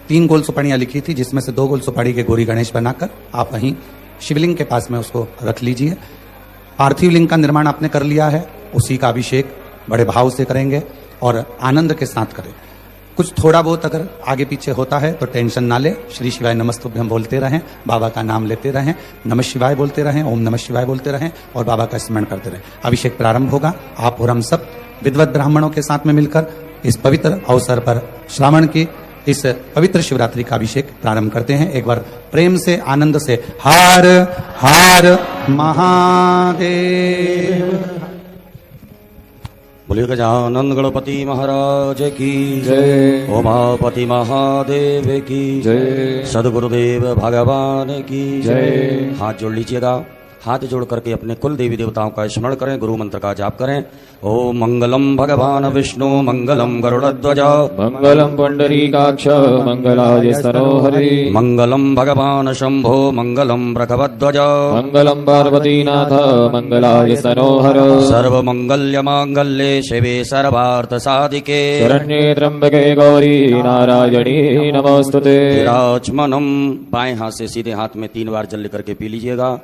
3 गोल सुपाड़ियां लिखी थी, जिसमें से 2 गोल सुपाड़ी के गौरी गणेश बनाकर आप वहीं शिवलिंग के पास में उसको रख लीजिए। पार्थिव लिंग का निर्माण आपने कर लिया है, उसी का अभिषेक बड़े भाव से करेंगे और आनंद के साथ करें। कुछ थोड़ा बहुत अगर आगे पीछे होता है तो टेंशन ना ले, श्री शिवाय नमस्तुभ्यं बोलते रहें, बाबा का नाम लेते रहें, नमः शिवाय बोलते रहें, ओम नमः शिवाय बोलते रहें और बाबा का स्मरण करते रहें। अभिषेक प्रारंभ होगा। आप और हम सब विद्वत ब्राह्मणों के साथ में मिलकर इस पवित्र अवसर पर श्रावण की इस पवित्र शिवरात्रि का अभिषेक प्रारंभ करते हैं। एक बार प्रेम से आनंद से हर हर महादेव। बोलिए गजानन गणपति महाराज की जय, उमापति महादेव की जय, सदगुरुदेव भगवान की जय। हाथ जोड़ लीजिएगा। हाथ जोड़ करके अपने कुल देवी देवताओं का स्मरण करें, गुरु मंत्र का जाप करें। ओम मंगलम भगवान विष्णु मंगलम गरुड़ध्वज मंगलम पुंडरीकाक्ष मंगलाय स्तनोहरि मंगलम भगवान शंभो मंगलम वृषभध्वज मंगलम पार्वतीनाथ मंगलाय स्तनोहर सर्वमंगल्य मांगल्ये शिवे सर्वार्थ साधिके शरण्ये त्र्यंबके गौरी नारायणी नमोस्तुते। विराजमानम। बाएं हाथ से सीधे हाथ में 3 बार जल लेकर के पी लीजिएगा।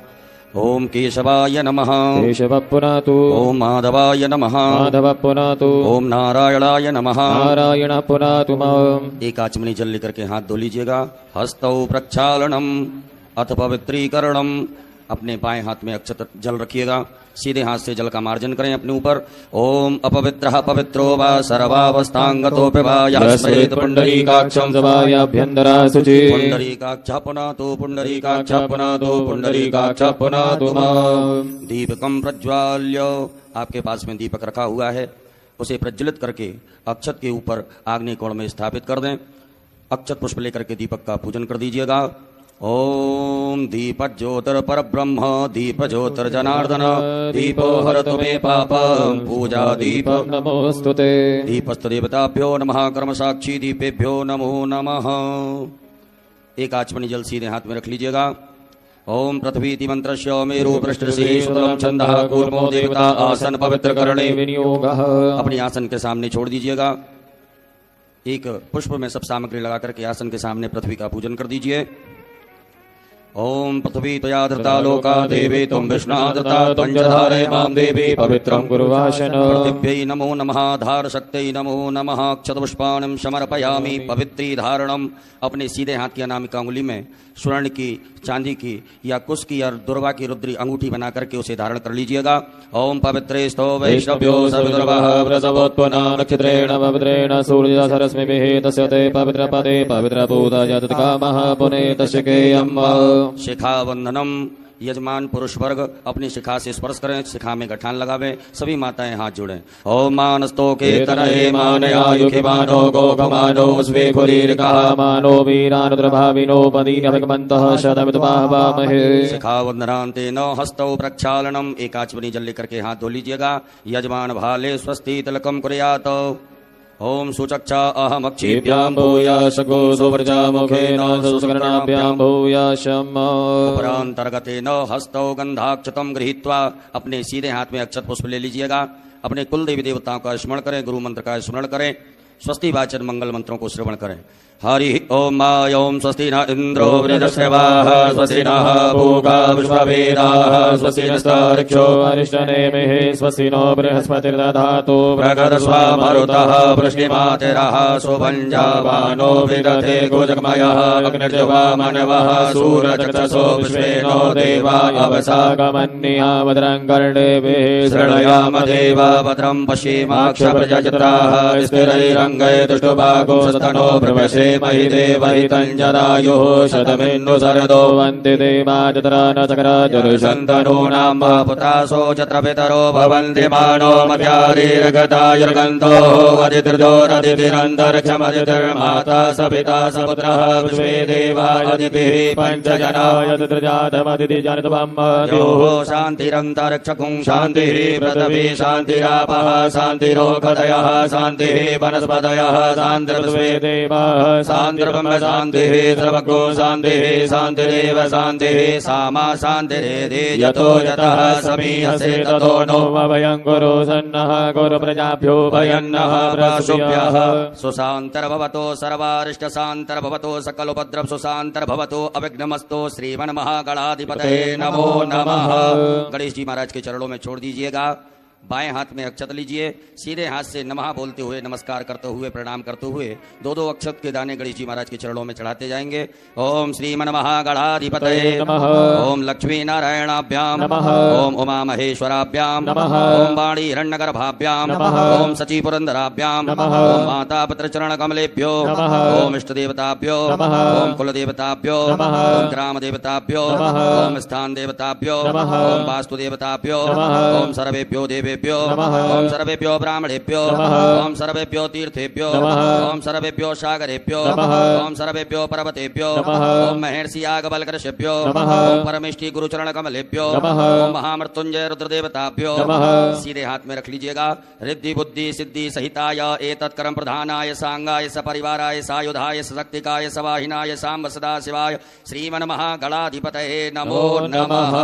ओम केशवाय नमः केशव पुनातु ओम माधवाय नमः माधव पुनातु ओम नारायणाय नमः नारायण पुनातु माम। एक आचमनी जल लेकर के हाथ धो लीजिएगा। हस्तौ प्रक्षालनम अथ पवित्रीकरणम। अपने बाएं हाथ में अक्षत जल रखिएगा। सीधे हाथ से जल का मार्जन करें अपने ऊपर। ओम अपवित्रः पवित्रो वा सर्वावस्थांगतोऽपि वा यः स्मरेत् पुंडरीकाक्षं सभायाभ्यन्तरा शुचि पुंडरीकाक्षः पुनातु पुंडरीकाक्षः पुनातु पुंडरीकाक्षः पुनातु माम्। दीपकं प्रज्वाल्य। आपके पास में दीपक रखा हुआ है, उसे प्रज्वलित करके अक्षत के ऊपर आग्नेय कोण में स्थापित कर दें। अक्षत पुष्प लेकर के दीपक का पूजन कर दीजिएगा। ओम दीप ज्योतिर पर ब्रह्म दीप ज्योतिर जनार्दन दीपो हरतु मे पापं पूजा दीप नमोस्तुते। दीपस्तु देवताभ्यो नमः कर्म साक्षी दीपेभ्यो नमो नमः। एक आचमनी जल सीधे हाथ में रख लीजिएगा। ओम पृथ्वीति मंत्रस्य मेरु पृष्ठस्य शुद्धं छंदः कूर्मो देवता आसन पवित्र करणे विनियोगः। अपनी आसन के सामने छोड़ दीजिएगा। एक पुष्प में सब सामग्री लगा करके आसन के सामने पृथ्वी का पूजन कर दीजिए। ओम पृथ्वी त्वया धृता लोका देवी त्वं विष्णा धृता त्वञ्जधारे मां देवी पवित्रं कुर्वाशन। पृथिव्यै नमो नमः धार शक्त्यै नमो नमः क्षतपुष्पाणं समर्पयामि पवित्री धारणम। अपने सीधे हाथ की अनामिका अंगुली में स्वर्ण की, चांदी की या कुश की या दुर्वा की रुद्री अंगूठी बना करके उसे धारण कर लीजिएगा। ओम पवित्रे स्तो वैष्णव्यो सवितुर्वः व्रतवोत्पन्ना नक्षत्रेण पवित्रेण सूर्य सरस्मिभिः तस्य ते पवित्र पदे पवित्र पूता जतकामः पुने तस्य केयम्। शिखा वंदनम। यजमान पुरुष वर्ग अपनी शिखा से स्पर्श करें, शिखा में गठान लगावें। सभी माताएं हाथ जोड़ें। ओम मानस्तो के तनये मानयायुखि मानो गोगमानो स्वेखुरीर्कः मानो वीरानुद्रभाविनो पदीनभगवन्तः शतमितुपाहवामहे। शिखा वंदनान्ते न हस्तौ प्रक्षालनम। एक आचमनी जल लेकर के हाथ धो लीजिएगा। यजमान भाले स्वस्ति तिलकम कुर्यात्। ओम सुचक्षा अहमक्षिभ्यां भूयाश गोसुव्रजामुखेन सुस्करणाभ्यां भूयाशम्। उपरांतर्गतेन हस्तौ गंधाक्षतं गृहीत्वा। अपने सीधे हाथ में अक्षत पुष्प ले लीजिएगा। अपने कुल देवी देवताओं का स्मरण करें, गुरु मंत्र का स्मरण करें, स्वस्ति वाचन मंगल मंत्रों को श्रवण करें। हरि ओम मा ओम स्वस्ति न इंद्रो वृद्धश्रवाः स्वस्ति नः पूगा विश्ववेदाः स्वस्ति नस्तार्क्ष्यो अरिष्टनेमिः स्वस्ति नो बृहस्पतिर्दधातु बृहदस्वामरुतः वृष्टिमातिरः सुभञ्जावानो विदधे गोजगमयः अग्निर्जवामनवः सूरचक्षसो विश्वेनो देवा अवसागमन्निहा भद्रं कर्णेभिः शृणुयाम देवा भद्रं पश्येमाक्षप्रजत्राः स्थिरैरङ्गै दुष्टभागो सतनो ब्रवशे महि देवहितञ्जदायुः शतमिन्नु सरदो वन्ति देवाजतरा न चक्राजुर्शन्तनूनां पुत्रासो चत्र पितरो भवन्ति मानो मध्यारीर्गतायुर्गन्तो अदितिर्जोरदितिरन्तरिक्षमदितिर्माता सपिता सपुत्रः विश्वे देवा अदितिः पञ्चजनाय तत्रजातमदितिजनितवं योः शान्तिरन्तरिक्षकुं शान्तिः पृथिवी शान्तिरापः शान्तिरोषधयः शान्तिः वनस्पतयः शान्तिर्विश्वे देवाः शान्तिर्ब्रह्म शान्तिः सर्वगो शान्तिः शान्तिरेव शान्तिः सामा शान्तिरेधि यतो यतः समीहसे ततो नो वयं गुरु सन्नः गुरु प्रजाभ्यो भयन्नः प्राशुभ्यः सुशान्तर्भवतो सर्वारिष्टशान्तर्भवतो सकलोपद्रव सुशान्तर्भवतो अविघ्नमस्तु श्रीमन्महागणाधिपतये नमो नमः। गणेश जी महाराज के चरणों में छोड़ दीजिएगा। बाएं हाथ में अक्षत लीजिए, सीधे हाथ से नमः बोलते हुए नमस्कार करते हुए प्रणाम करते हुए दो दो अक्षत के दाने गणेश जी महाराज के चरणों में चढ़ाते जाएंगे। ओम श्रीमन्महागणाधिपतये नमः, ओम लक्ष्मी नारायणाभ्याम नमः, ओम उमा महेश्वराभ्याम नमः, ओम वाणी हिरण्यगर्भाभ्याम नमः, ओम सची पुरंदराभ्याम नमः, ओम माता पुत्र चरण कमलेभ्यो नमः, ओम इष्ट देवताभ्यो नमः, ओम कुल देवताभ्यो नमः, ओम ग्राम देवताभ्यो नमः, ओम स्थान देवताभ्यो नमः, ओम वास्तु देवताभ्यो नमः, ओम सर्वेभ्यो देवेभ्यो ओम सर्वेभ्यो ब्राह्मणेभ्यो ओम सर्वेभ्यो तीर्थेभ्यो ओम सर्वेभ्यो सागरेभ्यो ओम सर्वेभ्यो पर्वतेभ्यो ओम महर्षि याज्ञवल्क्येभ्यो ओम परमेष्टि गुरुचरण कमलेभ्यो ओम महामृत्युंजय रुद्रदेवताभ्यो। सीधे हाथ में रख लीजिएगा। रिद्धि बुद्धि सिद्धि सहिताय एतत् कर्म प्रधानाय सांगाय सपरिवाराय सायुधाय सशक्तिकाय सवाहिनाय सांब सदा शिवाय श्रीमन्महागणाधिपतये नमो नमः।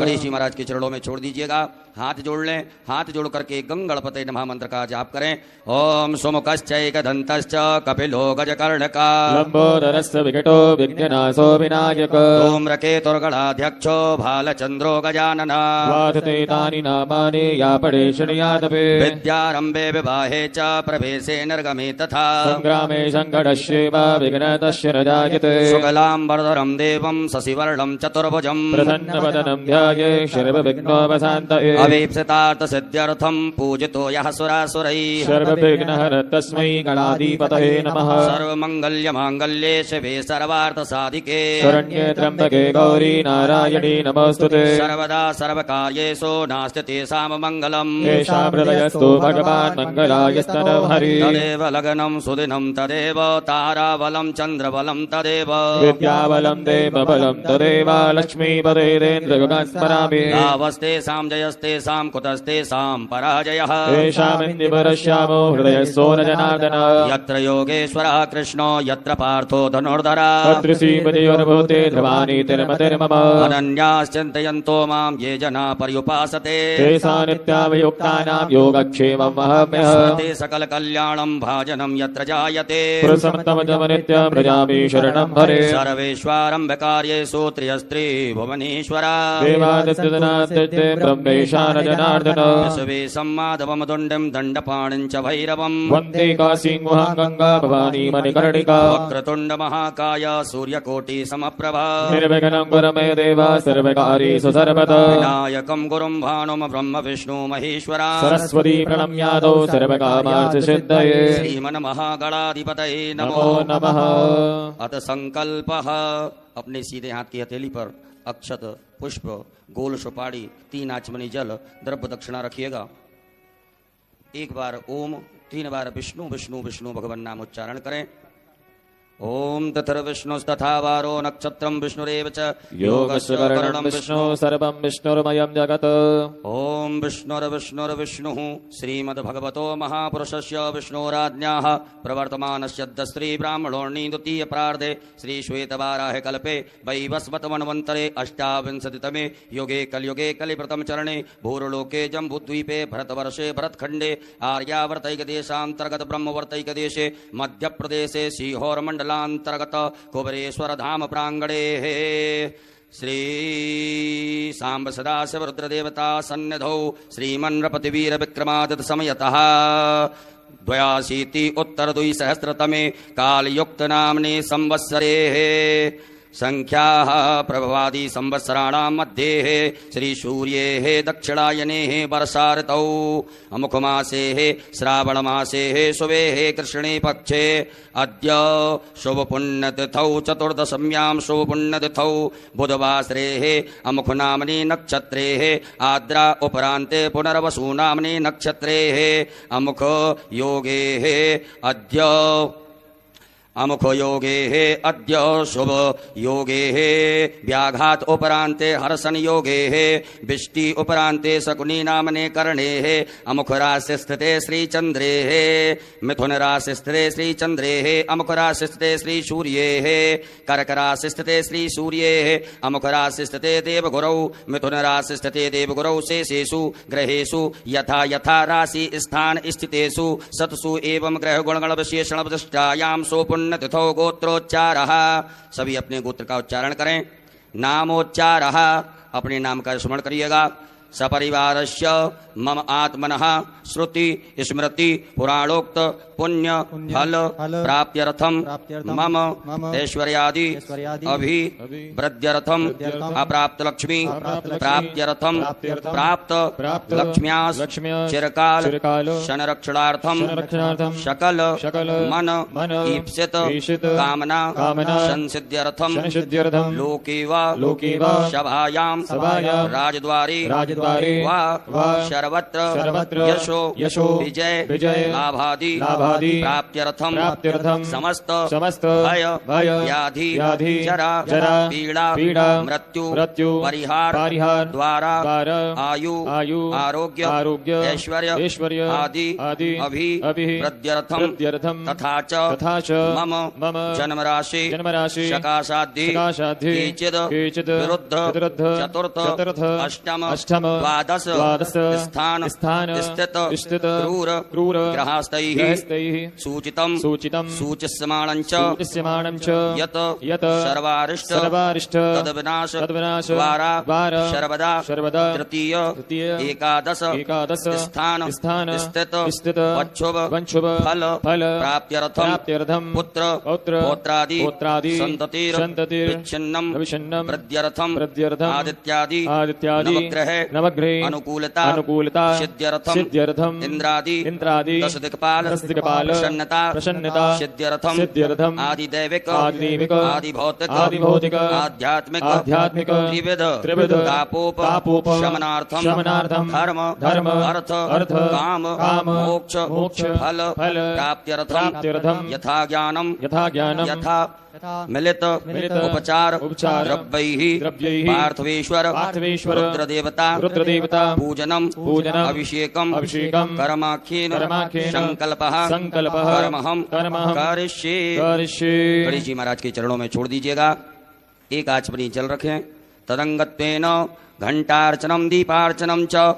गणेश जी महाराज के चरणों में छोड़ दीजिएगा। हाथ जोड़ लें। हाथ जोड़ करके गंगणपते नमः मंत्र का जाप करें। ओम सुमुखश्चैकदन्तश्च कपिलो गजकर्णका लंबोदरस्य विकटो विघ्ननाशो विनायक धूम्रकेतुर्गणाध्यक्षो भालचंद्रो गजानना वाधते तानि नामानि या पठे शृणुयादपि विद्यारंभे विवाहे च प्रवेशे निर्गमे तथा संग्रामे संकटस्यैव विघ्नतस्य न जायते शुक्लाम्बरधरं देवं शशिवर्णं चतुर्भुजं प्रसन्नवदनं ध्याये सर्वविघ्नोपशान्तये अवीप्सितार्थ सिद्ध्यर्थं पूजितो यः सुरासुरैः सर्वविघ्नहर तस्मै गणाधिपतये नमः। सर्वमंगल्य मांगल्ये शिवे सर्वार्थ साधिके शरण्ये त्र्यंबके गौरी नारायणी नमोस्तुते सर्वदा सर्वकार्येषु नास्ति तेषां मंगलम् येषां हृदयस्थो भगवान् मङ्गलायस्तनः हरि तदेव लग्नं सुदिनं तदेव ताराबलं चन्द्रबलं तदेव विद्याबलं देवबलं तदेव लक्ष्मीपदेन्द्रयुगान् स्मरामि यावस्तेषां जयस्तेषां कुतस्तेषां पराजयः येषामिन्द्रिपरश्यामो हृदयस्थो न जनार्दन यत्र योगेश्वरः कृष्णो यत्र पार्थो धनुर्धरा तत्र श्रीपतियोर्भूते ध्रुवानि तिर्मतिर्मम अनन्याश्चिन्तयन्तो मां ये जना पर्युपासते तेषां नित्याभियुक्तानां योगक्षेमं वहाम्यहम् ते सकल कल्याणं भाजनं यत्र जायते पुरुषोत्तमतम नित्यं प्रजामि शरणं हरे सर्वेश्वारम्भकार्येषु त्र्यस्त्री भुवनेश्वरा देवादित्यजनादित्ये ब्रह्मेशान जनार्दन विश्वे सम्माधवं दुण्डं दण्डपाणिं च भैरवम् वन्दे काशीं वहां गंगा भवानी मणिकर्णिका वक्रतुण्ड महाकाय सूर्यकोटि समप्रभा निर्विघ्नं कुरु मे देव सर्वकार्येषु सर्वदा विनायकं गुरुं भानुं ब्रह्म विष्णु महेश्वरा सरस्वती प्रणम्यादौ सर्वकामार्थ सिद्धये श्रीमन्महागणाधिपतये नमो नमः। अथ संकल्पः। अपने सीधे हाथ की हथेली पर अक्षत पुष्प गोल सुपारी 3 आचमनी जल द्रव्य दक्षिणा रखिएगा। एक बार ओम, 3 बार विष्णु विष्णु विष्णु भगवान नाम उच्चारण करें। ओम तथर्विष्णुस्तथा वारो नक्षत्रं विष्णुरेव च योगस्य करणं विष्णु सर्वं विष्णुर्मयं जगत् ओम विष्णुर्विष्णुर्विष्णुः श्रीमद्भगवतो महापुरुषस्य विष्णोराज्ञाः प्रवर्तमानस्य दस्त्री ब्राह्मणोर्णी द्वितीय प्रार्धे श्री श्वेतवाराह कल्पे वैवस्वत मन्वन्तरे 88तमे युगे कलियुगे कलिप्रथम चरणे भूर्लोके जम्बूद्वीपे भरतवर्षे भरतखण्डे आर्यावर्तैकदेशान्तर्गत ब्रह्मवर्तैकदेशे मध्यप्रदेशे सीहोरमण्डलान्तर्गत कुबरेश्वर धाम प्रांगणे श्री सांब सदाशिव रुद्रदेवता सन्निधौ श्रीमन्नृपतिवीर विक्रमादित्य समयतः 82 उत्तर 2सहस्रतमे कालयुक्त नाम्ने संवत्सरे संख्याः प्रभवादि संवत्सराणां मध्ये श्री सूर्येः दक्षिणायनेः वर्षा ऋतौ अमुखमासेः श्रावणमासेः शुभेः कृष्णे पक्षे अद्य शुभपुण्यतिथौ चतुर्दशम्यां शुभपुण्यतिथौ बुधवासरेः अमुखनाम्नि नक्षत्रेः आद्रा उपरान्ते पुनर्वसुनाम्नि नक्षत्रेः अमुख योगेः अद्य अमुख योगे हे अद्य शुभ योगे हे व्याघात उपरांते हर्षण योगे हे बिष्टि उपरांते शकुनी नामने करणे हे अमुख राशि स्थिते श्री चंद्रे हे मिथुन राशि स्थिते श्री चंद्रे हे अमुख राशि स्थिते श्री सूर्ये हे कर्क राशि स्थिते श्री सूर्ये हे अमुख राशि स्थिते देव गुरौ मिथुन राशि स्थिते देव गुरौ शेषेषु ग्रहेषु यथा यथा राशि स्थान स्थितेषु सत्सु एवं ग्रह गुणगण विशेषण विशिष्टायां सोपुण्य तिथौ गोत्रोच्चारः। सभी अपने गोत्र का उच्चारण करें। नामोच्चारः, अपने नाम का स्मरण करिएगा। सपरिवारस्य मम आत्मनः श्रुति स्मृति पुराणोक्त पुण्य फल प्राप्त्यर्थम मम ऐश्वर्यादि अभिवृद्ध्यर्थम अप्राप्त लक्ष्मी प्राप्त्यर्थम प्राप्त लक्ष्म्यास चिरकाल संरक्षणार्थम सकल मन ईप्सित कामना संसिद्ध्यर्थम लोके वा सभायां राजद्वारे वा सर्वत्र यशो विजय लाभादि प्राप्त्यर्थम समस्त भय व्याधि जरा पीड़ा मृत्यु परिहार द्वारा आयु आरोग्य ऐश्वर्य आदि अभिवृद्ध्यर्थम तथा च मम जन्म राशि शकाशाद्धि केचिद् विरुद्ध चतुर्थ अष्टम द्वादश स्थान स्थित क्रूर ग्रहास्तैः सूचितम सूचिस्यमाणञ्च यत् सर्वारिष्ट तद्विनाश द्वारा सर्वदा तृतीय एकादश स्थान स्थित वंशुभ फल प्राप्त्यर्थम पुत्र पौत्रादि सन्ततिर्विच्छिन्नं वृद्ध्यर्थम आदित्यादि नवग्रहे अनुकूलता सिद्ध्यर्थम इंद्रादि दश दिक्पाल प्रसन्नता सिद्ध्यर्थम आदिदैविक आदिभौतिक आध्यात्मिक त्रिविध तापोप शमनार्थम धर्म अर्थ काम मोक्ष फल प्राप्त्यर्थम यथा ज्ञानम यथा मिलित उपचार द्रव्यैः पार्थवेश्वर रुद्रदेवता पूजनम अभिषेकम कर्माख्येन संकल्पः कर्महम करिष्ये। गणेश जी महाराज के चरणों में छोड़ दीजिएगा। एक आचमनी जल रखें। तदंगत्वेन घंटार्चनम दीपार्चनम च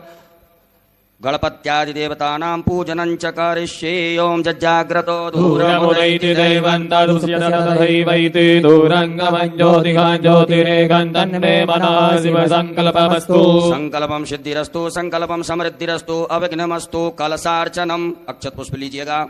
गणपत्यादि देवतानां पूजनं च करिष्ये। ओम जज्जाग्रतो दूरमुदैति दैवन्तदुस्यतथैवैति दूरङ्गमञ्ज्योतिघं ज्योतिरेकं तन्मे मनः शिवसङ्कल्पमस्तु। संकल्पम सिद्धिरस्तु संकल्पम समृद्धिरस्तु अविघ्नमस्तु। कलशार्चनम, अक्षत पुष्प लीजिएगा।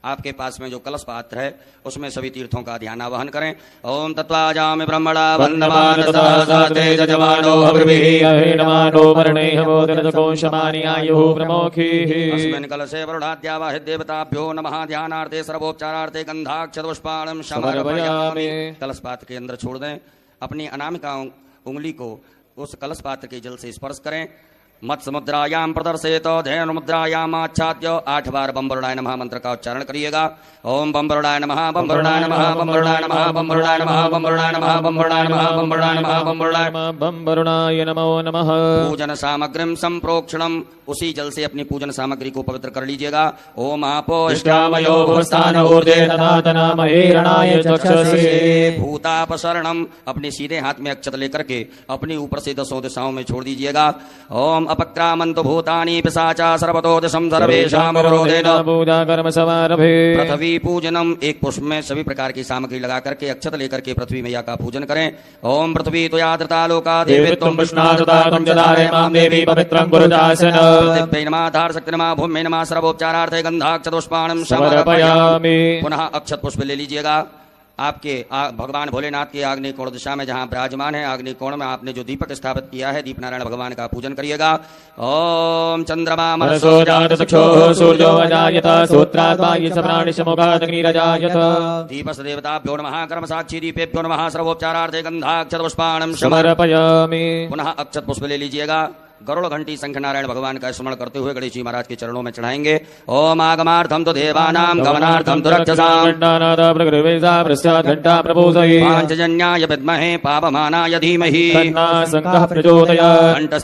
आपके पास में जो कलश पात्र है उसमें सभी तीर्थों का ध्यान आवाहन करें। ओम तत्वाजामि ब्रह्मणा वन्दमान सहस्राते जजमानो हविर्भिः अहेणमानो वर्णैः बोधिरजकोशमानि आयुः प्रमोखीः। अस्मिन् कलशे वरुणाद्यावाहित देवताभ्यो नमः। ध्यानार्थे सर्वोपचारार्थे गन्धाक्षत पुष्पाणं समर्पयामि। कलश पात्र के अंदर छोड़ दें। अपनी अनामिका उंगली को उस कलश पात्र के जल से स्पर्श करें। मत्स्य मुद्रायाम प्रदर्शित धैर्य मुद्रायाम आच्छाद्य 8 बार बम वरुणाय नमः मंत्र का उच्चारण करिएगा। ओम बम वरुणाय नमः बम वरुणाय नमः बम वरुणाय नमः बम वरुणाय नमः बम वरुणाय नमः बम वरुणाय नमः बम वरुणाय नमः बम वरुणाय बम वरुणाय नमो नमः। पूजन सामग्रीम संप्रोक्षणम, उसी जल से अपनी पूजन सामग्री को पवित्र कर लीजिएगा। ओम आपो इष्टामयो भूस्थान ऊर्जे तदातनामहे रणाय चक्षसे। भूतापसरणम, अपने सीधे हाथ में अक्षत लेकर के अपनी ऊपर से 10 दिशाओं में छोड़ दीजिएगा। ओम अपक्रामन्तु भूतानि पिशाचा सर्वतो दिशं सर्वेषां विरोधेन पूजा कर्म समारभे। पृथ्वी पूजनम, एक पुष्प में सभी प्रकार की सामग्री लगा करके अक्षत लेकर के पृथ्वी मैया का पूजन करें। ओम पृथ्वी त्वया धृता लोका देवीत्वं कृष्णाधृता त्वं जदारे मां देवी पवित्रं कुरु दासन। पृथिव्यै नमः धारशक्ति नमः भूम्यै नमः सर्वोपचारार्थे गन्धाक्षत पुष्पाणं समर्पयामि। पुनः अक्षत पुष्प ले लीजिएगा। आपके भगवान भोलेनाथ के आग्नेय कोण दिशा में जहां विराजमान है, आग्नेय कोण में आपने जो दीपक स्थापित किया है, दीप नारायण भगवान का पूजन करिएगा। ओम चंद्रमा मनसो जात चक्षुः सूर्यो अजायत सूत्राद्वा ये प्राणिशमुखात् अग्निरजायत। दीपस देवताभ्यो नमः कर्म साक्षी दीपेभ्यो नमः सर्वोपचारार्थे गन्धाक्षत पुष्पाणं समर्पयामि। पुनः अक्षत पुष्प ले लीजिएगा। गरुड़ घंटी शंख नारायण भगवान का स्मरण करते हुए गणेश जी महाराज के चरणों में चढ़ाएंगे। ओम आगमार्थम तो देवानाम गमनार्थम तो रक्षसाम पांचजन्याय विद्महे पापमानाय धीमहि कंठस्थ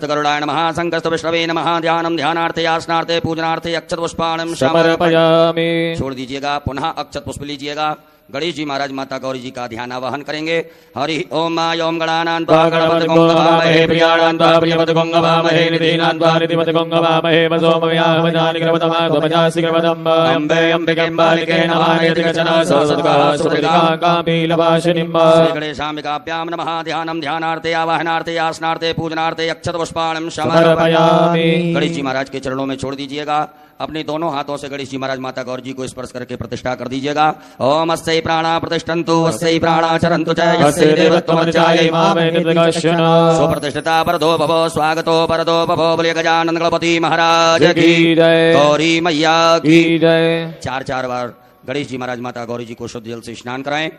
गरुडाय नमः संकस्त विष्णवे नमः ध्यानम ध्यानार्थे आसनार्थे पूजनार्थे अक्षत पुष्पाणम समर्पयामि। छोड़ दीजिएगा, पुनः अक्षत पुष्प लीजिएगा। गणेश जी महाराज माता गौरी जी का ध्यान आवाहन करेंगे। हरि ओम माय ओम गणानां त्वा गणपति गंगवामहे प्रियाणां त्वा प्रियपति गंगवामहे निधीनां त्वा निधिपति गंगवामहे वसोमयामजानि क्रमतमा त्वमजासि क्रमतम् अम्बे अम्बिके बालिके नमः यतिकचना सरस्वतः सुरलिका कापीलवासिनीं श्री गणेशाम्बिकाभ्यां नमः। ध्यानम ध्यानार्थे आवाहनार्थे आसनार्थे पूजनार्थे अक्षत पुष्पाणं समर्पयामि। गणेश जी महाराज के चरणों में छोड़ दीजिएगा। अपने दोनों हाथों से गणेश जी महाराज माता गौरी जी को स्पर्श करके प्रतिष्ठा कर दीजिएगा। ओम अस्यै प्राणा प्रतिष्ठन्तु अस्यै प्राणा चरन्तु च यस्यै देवत्वमर्चायै सुप्रतिष्ठिता परदो भवो स्वागतो परदो भवो बोले गजानन गणपति महाराज की जय, गौरी मैया की जय। 4 बार गणेश जी महाराज माता गौरी जी को शुद्ध जल से स्नान कराएं।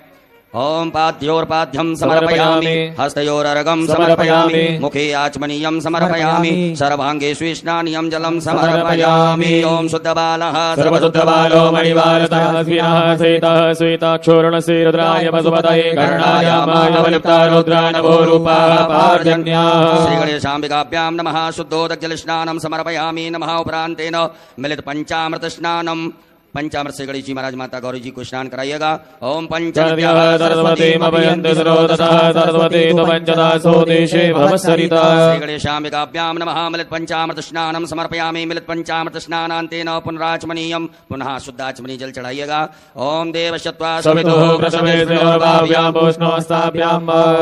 ओम पाद्योर्पाद्यम समर्पयामि हस्तयोरर्घं समर्पयामि मुखे आचमनीयं समर्पयामि सर्वांगे स्नानीयं जलं समर्पयामि। ओम शुद्धबालः सर्वशुद्धबालो मणिबालतः स्वीनः सेतः श्वेताक्षोरुणस्य रुद्राय वसुपतये कर्णाय मानवलिप्ता रुद्रा नभो रूपाः पार्जन्याः। श्री गणेशाम्बिकाभ्यां नमः। शुद्धोदकजलस्नानं समर्पयामि नमः। उपरान्तेन मिलित पंचामृत स्नानं पंचामृत से गणेश जी महाराज माता गौरी जी को स्नान कराइएगा। ओम पंचविद्याः सरस्वतीमभयन्तु सरोदसः सरस्वती त्वपञ्चदासो देशे भवसरिता। श्री गणेशाम्बिकाभ्यां नमः। मिलित पंचामृत स्नानं समर्पयामि। मिलित पंचामृत स्नानान्तेन पुनराचमनीयं पुनः शुद्धाचमनी जल चढ़ाइएगा। ओम देवशत्वा सवितुः प्रसवे भाव्यां पुष्णोस्ताभ्यां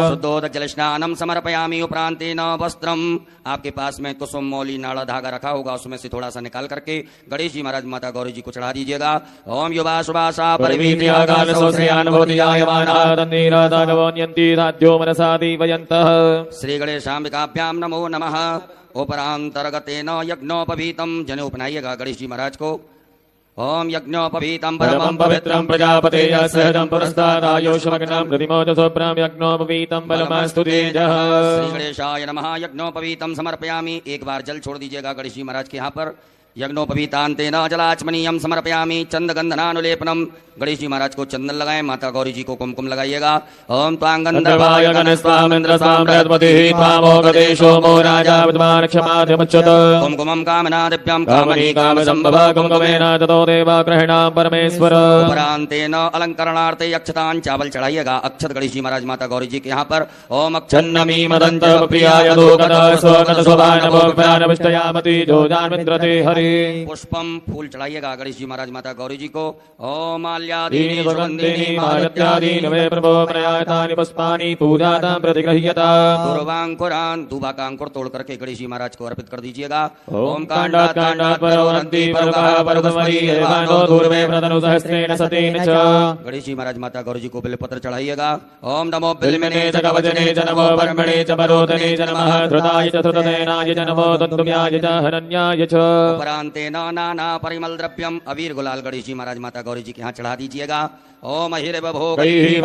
शुद्धोदक जल स्नानं समर्पयामि। उपरान्तेन वस्त्रम आपके पास में कुसुम मौली नाड़ा धागा रखा होगा, उसमें से थोड़ा सा निकाल करके गणेश जी महाराज माता गौरी जी को चढ़ा दीजिएगा। ओम युवा सुभाषा श्री गणेशाम्बिकाभ्यां नमो नमः। उपरांतर्गतेन यज्ञोपवीतम जनेऊ पहनाइएगा गणेश जी महाराज को। ओम यज्ञोपवीतम परमं पवित्रं प्रजापतेय सहजं पुरस्तादायोषमग्नं प्रतिमोदसोभ्रं यज्ञोपवीतं बलमस्तु तेजः। श्री गणेशाय नमः। यज्ञोपवीतम समर्पयामि। एक बार जल छोड़ दीजिएगा गणेश जी महाराज के यहाँ पर। यज्ञोपवीतान्तेन जलाचमनीयं समर्पयामि। चंदगंधनानुलेपनम गणेश जी महाराज को चंदन लगाएं। माता गौरी जी को कुमकुम लगाइएगा। ओम त्वांगंधर्वाय गणेशस्वामिन्द्रस्वामृतपतिः त्वामोगदेशो मो राजा विद्वान् क्षमाधिमुच्यत। कुमकुमं कामनादिभ्यं कामनी कामसम्भव कुमकुमेन ततो देवा ग्रहिणां परमेश्वर। उपरान्तेन अलंकरणार्थे अक्षतां चावल चढ़ाइएगा। अक्षत गणेश जी महाराज माता गौरी जी के यहाँ पर। ओम छन्नमी मदन्त प्रियाय लोकद स्वगत शोभानभो प्राणविष्टयामति जोजान्विन्द्रते हरि। पुष्पम फूल चढ़ाइएगा गणेश जी महाराज माता गौरी जी को। ओम दीनि सुगन्धिनि मालत्यादीनि मे प्रभो प्रयातानि पुष्पाणि पूजातां प्रतिगृह्यता। दूर्वांकुरान दूबा का अंकुर तोड़ करके गणेश जी महाराज को अर्पित कर दीजिएगा। ओम कांडात् कांडात् परोरन्ति परुकः परुकमरी एवानो दूर्वे प्रतनु सहस्रेण सतेन च। गणेश जी महाराज माता गौरी जी को बिल्वपत्र चढ़ाइएगा। ओम नमो बिल्वने च कवचने च नमो ब्रह्मणे च परोधने च नमः धृताय च धृतनयनाय च नमो तत्तुभ्याय च हरण्याय च। उपरान्तेन नाना परिमल द्रव्यम अबीर गुलाल गणेश जी महाराज माता गौरी जी के यहाँ चढ़ा दीजिएगा। ओम हिरवभो श्री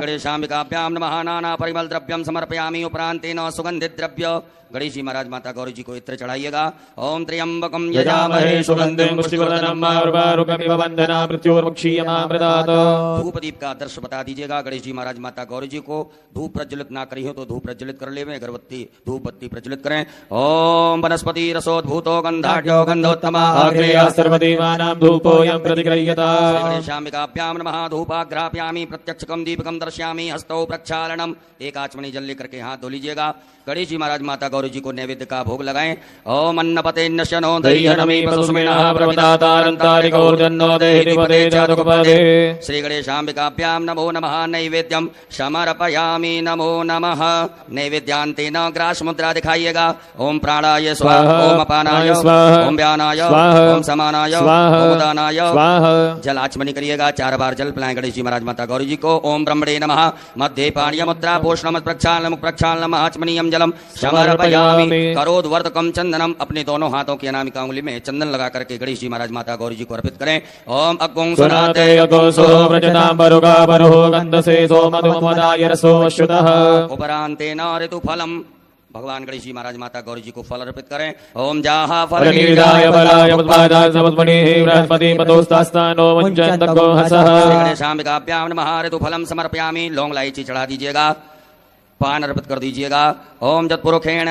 गणेशाम्बिकाभ्यां नमः। नाना परिमल द्रव्यम समर्पयामि। उपरान्तेन सुगंधित द्रव्य गणेश जी महाराज माता गौरी जी को इत्र चढ़ाइएगा। ओम त्र्यंबकम यजामहे सुगंधिं पुष्टिवर्धनम् उर्वारुकमिव वन्दना मृत्योर्मुक्षीयमामृतात्। धूप दीप का आदर्श बता दीजिएगा गणेश जी महाराज माता गौरी जी को। धूप प्रज्वलित ना करी हो तो धूप प्रज्वलित कर ले, अगरबत्ती धूप बत्ती प्रज्वलित करें। ओम वनस्पति रसोद्भूतो गंधाढ्यो गंधोत्तमा सर्वदेवानां धूपोऽयं प्रतिगृह्यता। श्री गणेशाम्बिकाभ्यां नमः। धूपाग्रापयामि प्रत्यक्षकं दीपकं दर्शयामि हस्तौ प्रक्षालनम। एक आचमनी जल लेकर के हाथ धो लीजिएगा। गणेश जी महाराज माता गौरी जी को नैवेद्य का भोग लगाएं। ओम अन्नपते नश्यनो दह्यनमी पशुमिनः प्रवदातारन्तारिकौर्जन्नो देहिपदे चातुकपदे। श्री गणेशाम्बिकाभ्यां नमो नमः। नैवेद्यं समर्पयामि नमो नमः। नैवेद्यान्तेन ग्रास मुद्रा दिखाइएगा। ओम प्राणाय स्वाहा। ओम अपान व्यानाय स्वाहा ओम व्यानाय स्वाहा ओम समानाय स्वाहा ओम उदानाय स्वाहा जल आचमनी करिएगा 4 बार जल पिलाएं गणेश जी महाराज माता गौरी जी को। ओम ब्रह्मणे नमः मध्य पाणीय मुद्रा पोषणम प्रक्षालनम प्रक्षालनम आचमनीयम जलम समर्पयामि करोद्वर्तकम चंदनम। अपने दोनों हाथों की अनामिका उंगली में चंदन लगा करके गणेश जी महाराज माता गौरी जी को अर्पित करें। ओम अग्गों सुनाते यगोसो व्रजतां बरुगा बरुः गन्धसेसो मधुमदाय रसो अश्रुतः। उपरांतेन ऋतु फलम। भगवान गणेश जी महाराज माता गौरी जी को फल अर्पित करें। ओम जाहा फल फलनीडाय बलाय उत्पादाय समत्मनिः बृहस्पति पतोस्तास्तानो मुञ्चन्तको हसः। गणेशाम्बिकाभ्यां नमः ऋतु फलम समर्पयामि। लौंग इलायची चढ़ा दीजिएगा, पान अर्पित कर दीजिएगा। ओम जत्पुरुखेण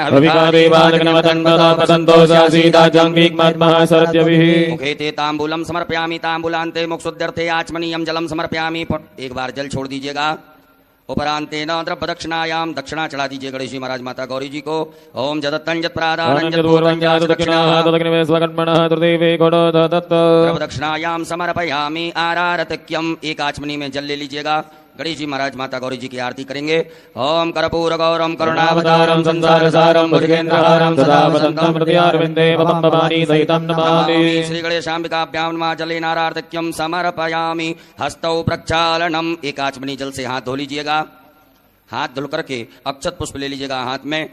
मुखे ते तांबूलम समर्पयामि तांबूलान्ते मुक्षुद्यर्थे आचमनीयम जलम समर्पयामि। एक बार जल छोड़ दीजिएगा। उपरांते न द्रव्य दक्षिणायाम दक्षिणा चढ़ा दीजिए गणेश जी महाराज माता गौरी जी को। ओम जदत्तं जत्प्रादानं द्रव्य दक्षिणायाम समर्पयामि आरारतक्यम। एक आचमनी में जल ले लीजिएगा। गणेश जी महाराज माता गौरी जी की आरती करेंगे। ओम कर्पूर गौरम करुणावतारम संसार सारम भुजगेन्द्रहारम सदा वसंतम हृदयारविंदे मम भवानी सहितं नमामि। श्री गणेशाम्बिकाभ्यां नमः जलेन आरार्धक्यम समर्पयामि हस्तौ प्रक्षालनम। एक आचमनी जल से हाथ धो लीजिएगा। हाथ धुल करके अक्षत पुष्प ले लीजिएगा हाथ में।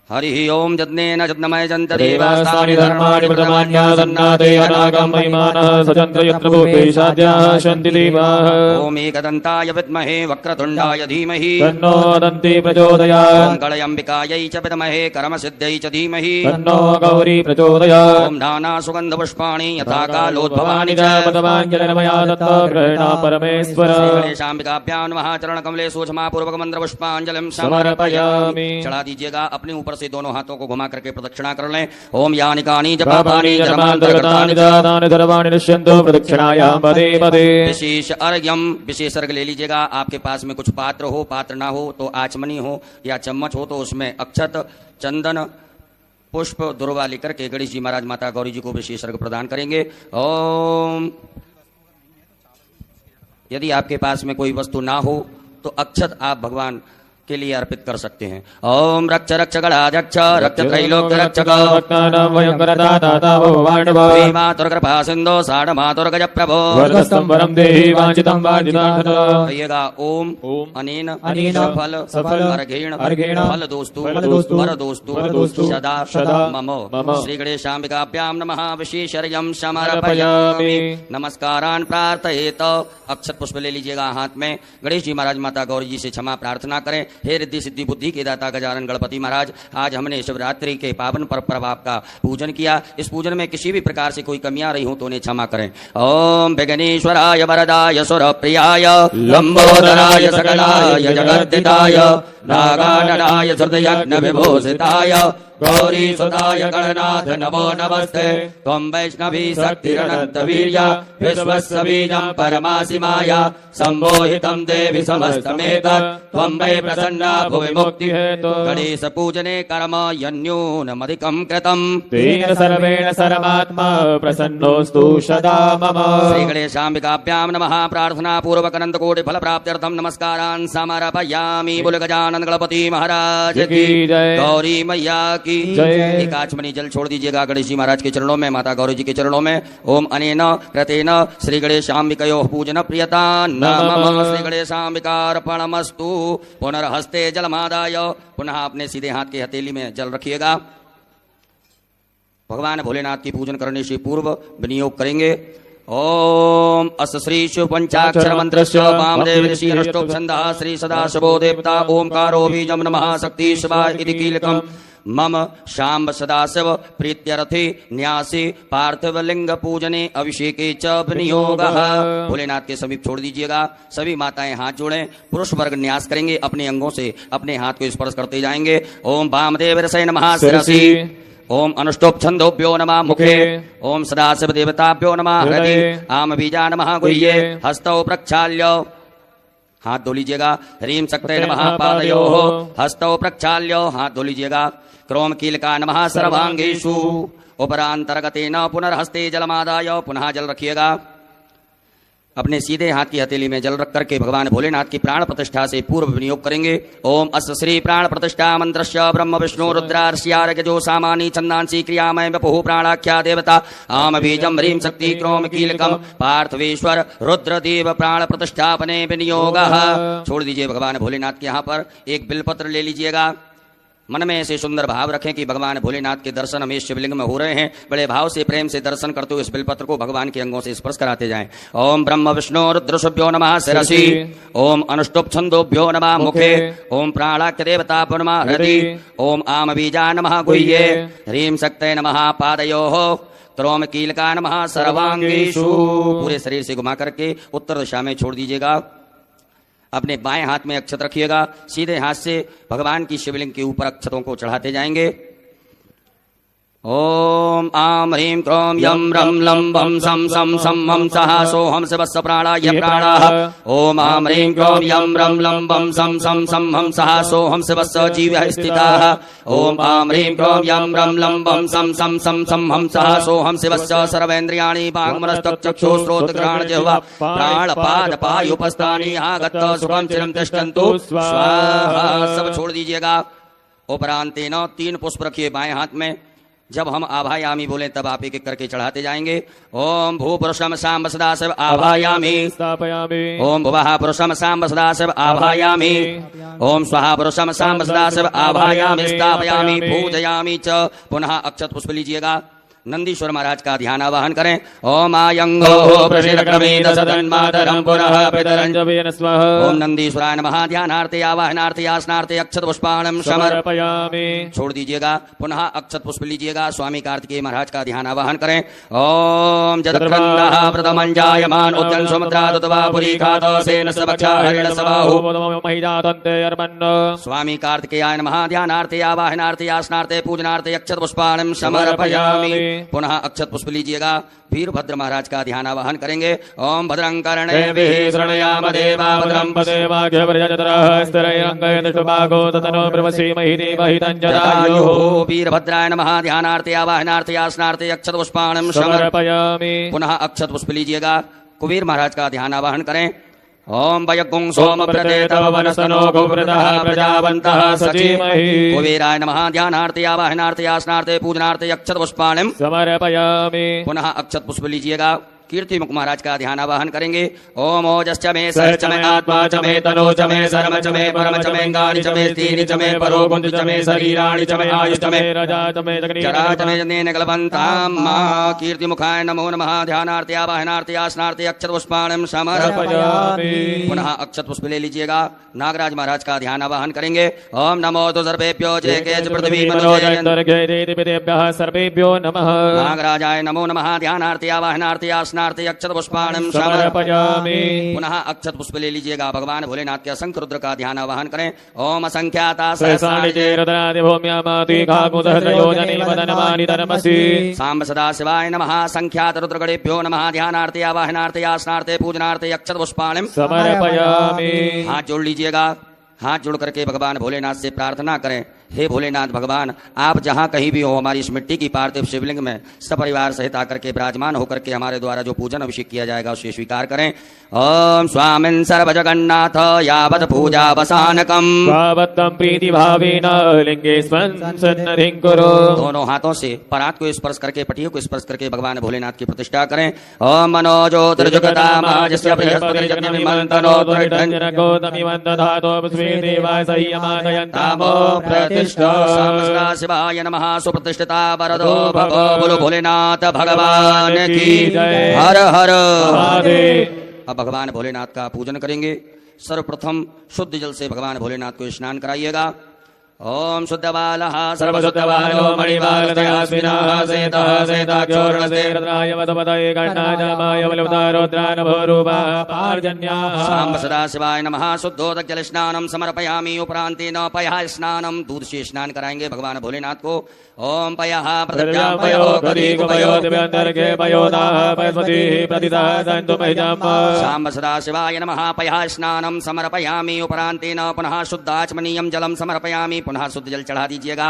हरि ओम जज्ञेन जज्ञमय जंत देवास्तानि धर्माणि प्रथमान्यासन्नाते अनागम महिमानः सचन्द्र यत्र भूतेशाद्याः शन्ति देवाः। ओम एकदन्ताय विद्महे वक्रतुण्डाय धीमहि तन्नो दन्ति प्रचोदयात्। ओम गणयम्बिकायै च विद्महे कर्मसिद्ध्यै च धीमहि तन्नो गौरी प्रचोदयात्। ओम नाना सुगन्ध पुष्पाणि यथा कालोद्भवानि च पदमाञ्जलिर्मया दत्ता गृह्णा परमेश्वर। गणेशाम्बिकाभ्यां नमः चरणकमले सूक्ष्मपूर्वक मंत्र पुष्पाञ्जलिं समर्पयामि। चढ़ा दीजिएगा। अपने ऊपर से दोनों हाथों को घुमा करके प्रदक्षिणा कर लें। ओम यानिकानि जपापानि जन्मान्तरगतानि दानानि धर्माणि निश्चिन्तो प्रदक्षिणायां पदे पदे। विशेष अर्घ्यम। विशेष अर्घ्य ले लीजिएगा। आपके पास में कुछ पात्र हो, पात्र ना हो तो आचमनी हो या चम्मच हो तो उसमें अक्षत चंदन पुष्प दुर्वा लेकर के गणेश जी महाराज माता गौरी जी को विशेष अर्घ्य प्रदान करेंगे। ओम यदि आपके पास में कोई वस्तु ना हो तो अक्षत आप भगवान के लिए अर्पित कर सकते हैं। ओम रक्ष रक्ष गणाध्यक्ष रक्ष त्रैलोक्य रक्षक मातुर्कृपा सिंधो साढ़ मातुर्गज प्रभो कहिएगा। ओम अनेन सफल अर्घेण फल दोस्तु वर दोस्तु सदा मम। श्री गणेशाम्बिकाभ्यां नमः विशेषर्घ्यं समर्पयामि। नमस्कारान् प्रार्थयेत। अक्षत पुष्प ले लीजिएगा हाथ में। गणेश जी महाराज माता गौरी जी से क्षमा प्रार्थना करें। हे रिद्धि सिद्धि बुद्धि के दाता गजानन गणपति महाराज, आज हमने शिवरात्रि के पावन पर्व आपका पूजन किया। इस पूजन में किसी भी प्रकार से कोई कमियां रही हो तो उन्हें क्षमा करें। ओम विघ्नेश्वराय वरदाय सुरप्रियाय लंबोदराय सकलाय जगद्दिताय नागाननाय हृदयज्ञ विभूषिताय गौरी सुताय गणनाथ नमो नमस्ते। त्वं वैष्णवी शक्तिरनंत वीर्य विश्वस्य बीजं परमासि माया सम्मोहितं देवि समस्तमेतत् त्वं वै प्रसन्ना भुवि मुक्ति हेतु। गणेश पूजने कर्म यन्यूनमधिकं कृतं तेन सर्वेण सर्वात्मा प्रसन्नोऽस्तु सदा मम। श्री गणेशाम्बिकाभ्यां नमः प्रार्थना पूर्वक अनंत कोटि फल प्राप्त्यर्थं नमस्कारान् समर्पयामि। बोल गजानन गणपति महाराज की जय। गौरी मैया की जय। एक आचमनी जल छोड़ दीजिएगा गणेश जी महाराज के चरणों में, माता गौरी जी के चरणों में। ओम अनेन कृतेन श्री गणेशाम्बिकयोः पूजन प्रियता नमः। श्री गणेशाम्बिकार्पणमस्तु। पुनर्हस्ते जलमादाय। पुनः अपने सीधे हाथ के हथेली में जल रखिएगा। भगवान भोलेनाथ की पूजन करने से पूर्व विनियोग करेंगे। ओम अस श्री शिव पंचाक्षर मंत्रस्य वामदेव ऋषि अष्टोपछन्दः श्री सदाशिवो देवता ओंकारो बीजं नमः शक्ति शिवाय इति कीलकम् मम शाम्ब सदाशिव प्रीत्यर्थे न्यासे पार्थिव लिंग पूजने अभिषेके च विनियोगः। भोलेनाथ के समीप छोड़ दीजिएगा। सभी माताएं हाथ जोड़ें। पुरुष वर्ग न्यास करेंगे। अपने अंगों से अपने हाथ को स्पर्श करते जाएंगे। ओम वामदेव ऋषये नमः शिरसि। ओम अनुष्टोपछन्दोभ्यो नमः मुखे। ओम सदाशिव देवताभ्यो नमः हृदि। आम बीजा नमः गुह्ये। हस्तौ प्रक्षाल्य हाथ धो लीजिएगा। ह्रीं शक्ते नमः पादयोः। हस्तौ प्रक्षाल्य हाथ धो लीजिएगा। क्रोम कीलका नमः सर्वांगेषु। उपरांतर्गतेन पुनर्हस्ते जलमादाय पुनः जल रखिएगा। अपने सीधे हाथ की हथेली में जल रख करके भगवान भोलेनाथ की प्राण प्रतिष्ठा से पूर्व विनियोग करेंगे। ओम अस्य श्री प्राण प्रतिष्ठा मंत्रस्य ब्रह्म विष्णु रुद्रार्ष्यारगजो सामानी छंदांसी क्रियामय वपुः प्राणाख्या देवता आम बीजम ह्रीं शक्ति क्रोम कीलकम पार्थवेश्वर रुद्रदेव प्राण प्रतिष्ठापने विनियोगः। छोड़ दीजिए भगवान भोलेनाथ के यहाँ पर एक बिलपत्र ले लीजिएगा। मन में ऐसे सुंदर भाव रखें कि भगवान भोलेनाथ के दर्शन हमें शिवलिंग में हो रहे हैं। बड़े भाव से प्रेम से दर्शन करते हुए इस बिलपत्र को भगवान के अंगों से स्पर्श कराते जाएं। ओम ब्रह्म विष्णु रुद्रशुभ्यो नमः शिरसि, ओम अनुष्टुप छंदोभ्यो नमः मुखे, ओम प्राणाख्य देवता नमः हृदि, ओम आम बीजा नमः गुह्ये, ह्रीं शक्तये नमः पादयोः, क्रोम कीलका नमः सर्वांगेषु। पूरे शरीर से घुमा करके उत्तर दिशा में छोड़ दीजिएगा। अपने बाएं हाथ में अक्षत रखिएगा। सीधे हाथ से भगवान की शिवलिंग के ऊपर अक्षतों को चढ़ाते जाएंगे। ओम आम ह्रीं क्रोम यम रम लम भम सम सम सम हम सह सोहम शिवस्य प्राणाय प्राणाः। ओम आम ह्रीं क्रोम यम रम लम भम सम सम सम हम सह सोहम शिवस्य जीवः स्थिताः। ओम आम ह्रीं क्रोम यम रम लम भम सम सम सम सम हम सह सोहम शिवस्य सर्वेन्द्रियाणि वाङ्मनस्तचक्षुः श्रोत्रघ्राण जिह्वा प्राणपाद पायुपस्थानि आगत सुखं चिरं तिष्ठन्तु स्वाहा। सब छोड़ दीजिएगा। उपरांतेन 3 पुष्प रखिए बाएं हाथ में। जब हम आभायामी बोले तब आप एक एक करके चढ़ाते जाएंगे। ओम भू पुरुषम सांब सदाशिव आभायामी स्थापयामि। ओम भुवः पुरुषम सांब सदाशिव आभायामी। ओम स्वाहा पुरुषम सांब सदाशिव आभायामी स्थापयामी पूजयामी च। पुनः अक्षत पुष्प लीजिएगा। नंदीश्वर महाराज का ध्यान आवाहन करें। ओम आयंगो प्रसिद्धक्रमेण सदन्मातरं पुनः पितरं च वेन स्वः। ओम नंदीश्वराय नमः। ध्यानार्थे आवाहनार्थे आसनार्थे अक्षत पुष्पाणं समर्पयामि। छोड़ दीजिएगा। पुनः अक्षत पुष्प लीजिएगा। स्वामी कार्तिकेय महाराज का ध्यान आवाहन करें। ओम जदक्रन्दः प्रथमं जायमान उद्यन सुमद्रादुतवा पुरी खातो सेन सबक्षा हरिण सबाहु महिजातन्ते अर्पन्न। स्वामी कार्तिकेयाय नमः। ध्यानार्थे आवाहनार्थे आसनार्थे पूजनार्थे अक्षत पुष्पाणं समर्पयामि। पुनः अक्षत पुष्प लीजिएगा। वीरभद्र महाराज का ध्यान आवाहन करेंगे। ओम भद्रं कर्णेभिः शृणुयाम देवा भद्रं पश्येमाघ्यवर्यजतरः स्थिरैरङ्गैः दृष्टभागो ततनो ब्रह्मसीमहि देवहितं जदायुः। वीरभद्राय नमः। ध्यानार्थे आवाहनार्थे आसनार्थे अक्षत पुष्पाणं समर्पयामि। पुनः अक्षत पुष्प लीजिएगा। कुबेर महाराज का ध्यान आवाहन करें। ओम वयगुं सोमप्रते तव वनसनो गोवृतः प्रजावन्तः सचीमहि। कुबेराय नमः। ध्यानार्थे आवाहनार्थे आसनार्थे पूजनार्थे अक्षत पुष्पाणं समर्पयामि। पुनः अक्षत पुष्प लीजिएगा। कीर्ति मुख महाराज का ध्यान आवाहन करेंगे। ओम ओजश्च मे सहश्च मे आत्मा च मे तनो च मे सर्व च मे परम च मे अंगानि च मे स्थिनि च मे परो गुंज च मे शरीराणि च मे आयुष च मे रजा च मे जरा च मे जनेन गलवन्तां मा। कीर्ति मुखाय नमो नमः। ध्यानार्थे आवाहनार्थे आसनार्थे अक्षत पुष्पाणं समर्पयामि। पुनः अक्षत पुष्प ले लीजिएगा। नागराज महाराज का ध्यान आवाहन करेंगे। ओम नमो तो सर्वेभ्यो जय केच पृथ्वी मनोजयेभ्यः सर्वेभ्यो नमः। नागराजाय नमो नमः। ध्यानार्थे आवाहनार्थे आसनार्थे अक्षत पुष्पाणं समर्पयामि। पुनः अक्षत पुष्प ले लीजिएगा। भगवान भोलेनाथ के असंख्य रुद्र का ध्यान आवाहन करें। ओम असंख्याता सहस्राणि चेरुदरादि भूम्यामाति खाकुदहयोजनि वदनमानि धर्मसि। सांब सदा शिवाय नमः। संख्यात रुद्रगणेभ्यो नमः। ध्यानार्थे आवाहनार्थे आसनार्थे पूजनार्थे अक्षत पुष्पाणं समर्पयामि। हाथ जोड़ लीजिएगा। हाथ जोड़ करके भगवान भोलेनाथ से प्रार्थना करें। हे भोलेनाथ भगवान, आप जहाँ कहीं भी हो हमारी इस मिट्टी की पार्थिव शिवलिंग में सपरिवार सहित आकर के विराजमान होकर के हमारे द्वारा जो पूजन अभिषेक किया जाएगा उसे स्वीकार करें। ओम स्वामिन् सर्वजगन्नाथ यावत् पूजावसानकम् भावत्तं प्रीतिभावेन लिंगेस्मिन् सन्निधिं कुरु। दोनों हाथों से परात को स्पर्श करके पटियों को स्पर्श करके भगवान भोलेनाथ की प्रतिष्ठा करें। ओम मनोज्योतिर्जुगतामाजस्य बृहस्पतिर्जगन्निमन्त्रणो शिवाय नमः। सुप्रतिष्ठिता वरदो भगो बोलो भोलेनाथ भगवान की हर हर। अब भगवान भोलेनाथ का पूजन करेंगे। सर्वप्रथम शुद्ध जल से भगवान भोलेनाथ को स्नान कराइएगा। ओम शुद्धबालः सर्वशुद्धबालो मणिबालदयास्मिनः सेतः सेताक्षोर्णसे रुद्राय वदपदये गणाजामाय बलवतारोद्रानभोरूपः पार्जन्याः। सांब सदा शिवाय नमः। शुद्धोदक जल स्नानम समर्पयामि। उपरांतेन पयः स्नानम दूध से स्नान कराएंगे भगवान भोलेनाथ को। ओम पयः पृथिव्यां पयो गदीगुपयो दिव्यन्तरिक्षे पयोदाः पयस्पतिः प्रतितः सन्तु महिजाम्। सांब सदा शिवाय नमः। पयः स्नानम समर्पयामि। उपरांतेन पुनः शुद्धाचमनीयं जलम समर्पयामि। पुनः शुद्ध जल चढ़ा दीजिएगा।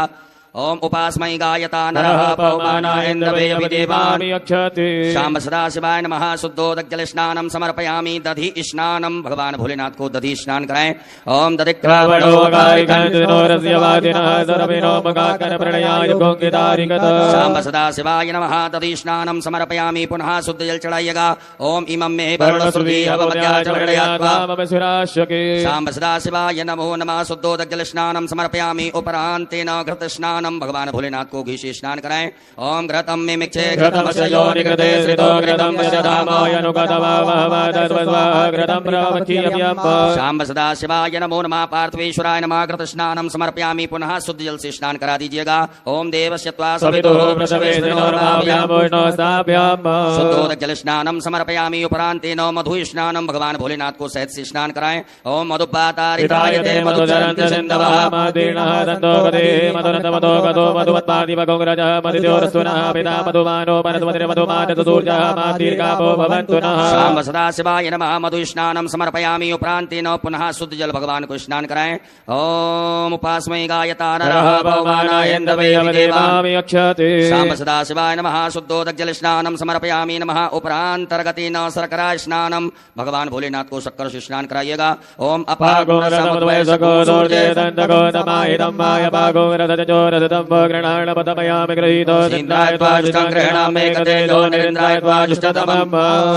ओम उपास्मै गायता नरः पवमानायन्द्रवे विदेवान् यक्षति शाम सदा शिवाय नमः शुद्धोदक स्नानम समर्पयामि दधि स्नानम भगवान भोलेनाथ को दधि स्नान कराएं ओम श्रावणो गायिकान्तिनो रस्यवादिनः सर्वेनो मगाकन प्रणयाय गोंगितारिकत शाम सदा शिवाय नमः दधि स्नानम समर्पयामि पुनः शुद्ध जल चढ़ाइएगा ओम इमं मे वरुणश्रुति हवमध्याचरणयात्वा मम सुराश्वके शाम सदा शिवाय नमो नमः शुद्धोदक स्नानम समर्पयामि उपरांतेन घृत स्नानम भगवान भोलेनाथ को घी से स्नान कराएं ओम घृतम मे मिक्षे घृतमस्यो निकृते श्रितो घृतं यजदामायनुगतवावहवदस्वस्वा घृतं प्रवचीयम्यम् शाम सदा शिवाय नमो नमः पार्थवेश्वराय नमः घृत स्नानम समर्पयामि पुनः शुद्ध जल से स्नान करा दीजिएगा ओम देवस्य त्वा सवितुः प्रसवेशनोर्माभ्यामोष्णोस्ताभ्याम् शुद्धोदक जल स्नानम समर्पयामि उपरांतेन मधु स्नानम भगवान भोलेनाथ को सहज से स्नान कराएं ओम मधुपातारितायते मधुचरन्त सिन्धवः मदीर्णः दन्तोपदे मधुरन्तमतो गतो मधुवत्पादिवगोङ्ग्रजः मदित्योरस्वनः पिता मधुमानो मधुमानतदूर्जः मादीर्घापो भवन्तु नः शाम सदा शिवाय नमः मधु स्नानम समर्पयामि उपरांतेन पुनः शुद्ध जल भगवान को स्नान कराएं ओम उपास्मै गायता नरः पवमानायन्द्रवे विदेवान् यक्षति शाम सदा शिवाय नमः शुद्धोदक जल स्नानम समर्पयामि नमः उपरांतर्गतेन शर्करा स्नानम भगवान भोलेनाथ को शक्कर से स्नान कराइएगा ओम पागो रथमद्वैसको दोर्जेदन्तको नमाहितं मायपागो रथजोरथतम्बो गृणाणपतमयामि गृहीतो निन्द्राय त्वाजुष्टं गृह्णामि गतेजो निरिन्द्राय त्वाजुष्टतमम्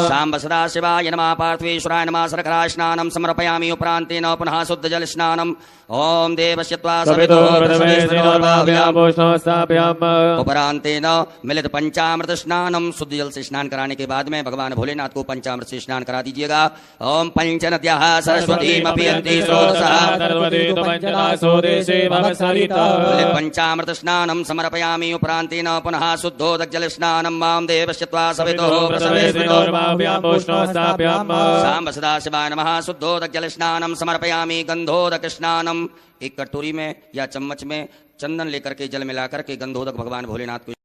शाम सदा शिवाय नमः पार्थवेश्वराय नमः शर्करा स्नानम समर्पयामि उपरांतेन पुनः शुद्ध जल स्नानम ओम देवस्य त्वा सवितुः सवितुः प्रसवेशनोर्माभ्यामोष्णोस्ताभ्याम् उपरांतेन मिलित पंचामृत स्नानम शुद्ध जल से स्नान कराने के बाद में भगवान भोलेनाथ को पंचामृत से स्नान करा दीजिएगा ओम पंचनद्याः सरस्वतीमपियन्ति स्रोतसः सरस्वती तु पञ्चनासो देशे भवसरिता मिलित पंचामृत स्नानम समर्पयामि उपरांतेन पुनः शुद्धोदक जल स्नानम मां देवस्य त्वा सवितुः प्रसवेशनोर्माभ्यामोष्णोस्ताभ्याम् शाम सदा शिवाय नमः शुद्धोदक जल स्नानम समर्पयामि गंधोदक स्नानम एक कटोरी में या चम्मच में चंदन लेकर के जल मिलाकर के गंधोदक भगवान भोलेनाथ को